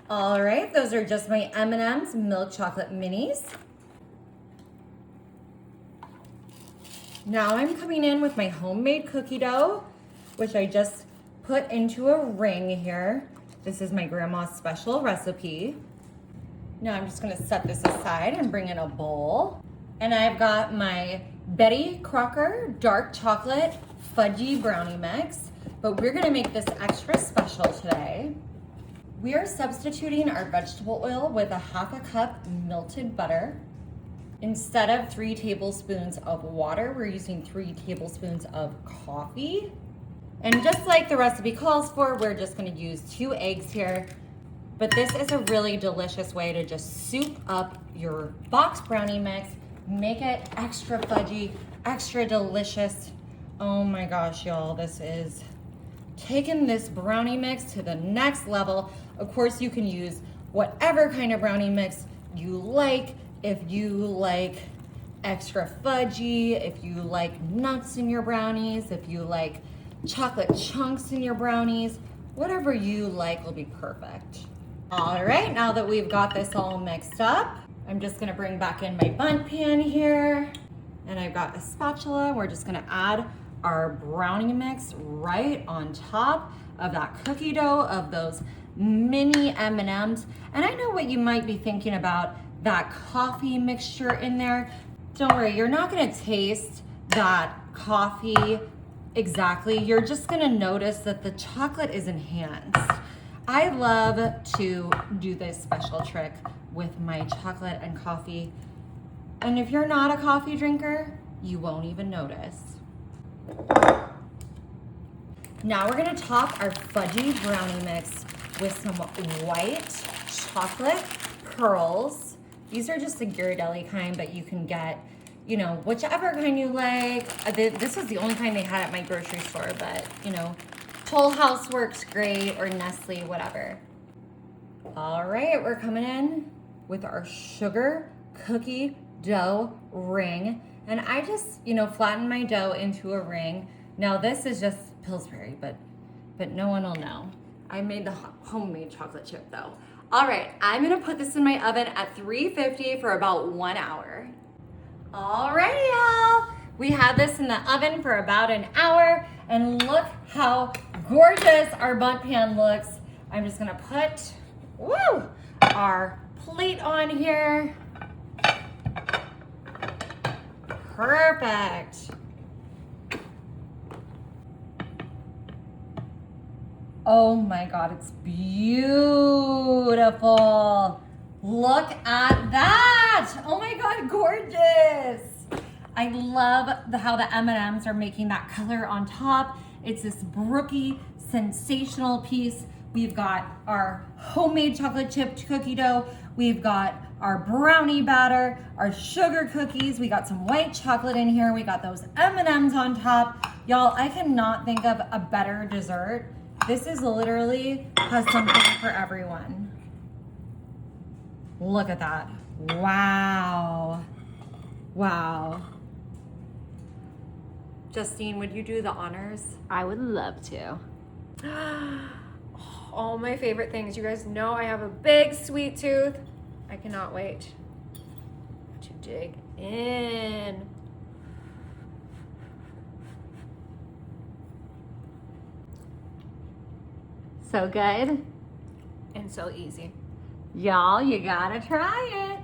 All right, those are just my M&M's milk chocolate minis. Now I'm coming in with my homemade cookie dough, which I just put into a ring here. This is my grandma's special recipe. Now I'm just gonna set this aside and bring in a bowl. And I've got my Betty Crocker dark chocolate fudgy brownie mix, but we're gonna make this extra special today. We are substituting our vegetable oil with a 1/2 cup melted butter. Instead of 3 tablespoons of water, we're using 3 tablespoons of coffee. And just like the recipe calls for, we're just gonna use 2 eggs here. But this is a really delicious way to just soup up your box brownie mix, make it extra fudgy, extra delicious. Oh my gosh, y'all, this is taking this brownie mix to the next level. Of course, you can use whatever kind of brownie mix you like. If you like extra fudgy, if you like nuts in your brownies, if you like chocolate chunks in your brownies, whatever you like will be perfect. All right, now that we've got this all mixed up, I'm just gonna bring back in my bundt pan here, and I've got a spatula. We're just gonna add our brownie mix right on top of that cookie dough of those mini M&Ms. And I know what you might be thinking about, that coffee mixture in there. Don't worry, you're not gonna taste that coffee exactly. You're just gonna notice that the chocolate is enhanced. I love to do this special trick with my chocolate and coffee. And if you're not a coffee drinker, you won't even notice. Now we're gonna top our fudgy brownie mix with some white chocolate pearls. These are just the Ghirardelli kind, but you can get, you know, whichever kind you like. This was the only kind they had at my grocery store, but you know, Toll House works great, or Nestle, whatever. All right, we're coming in with our sugar cookie dough ring. And I just, you know, flatten my dough into a ring. Now this is just Pillsbury, but no one will know. I made the homemade chocolate chip though. All right, I'm gonna put this in my oven at 350 for about 1 hour. All righty, y'all. We had this in the oven for about an hour, and look how gorgeous our bundt pan looks. I'm just gonna put, our plate on here. Perfect. Oh my God, it's beautiful. Look at that. Oh my God, gorgeous. I love how the M&Ms are making that color on top. It's this brooky, sensational piece. We've got our homemade chocolate chip cookie dough. We've got our brownie batter, our sugar cookies. We got some white chocolate in here. We got those M&Ms on top. Y'all, I cannot think of a better dessert. This is literally has something for everyone. Look at that. Wow. Wow. Justine, would you do the honors? I would love to. All my favorite things. You guys know I have a big sweet tooth. I cannot wait to dig in. So good. And so easy. Y'all, you gotta try it.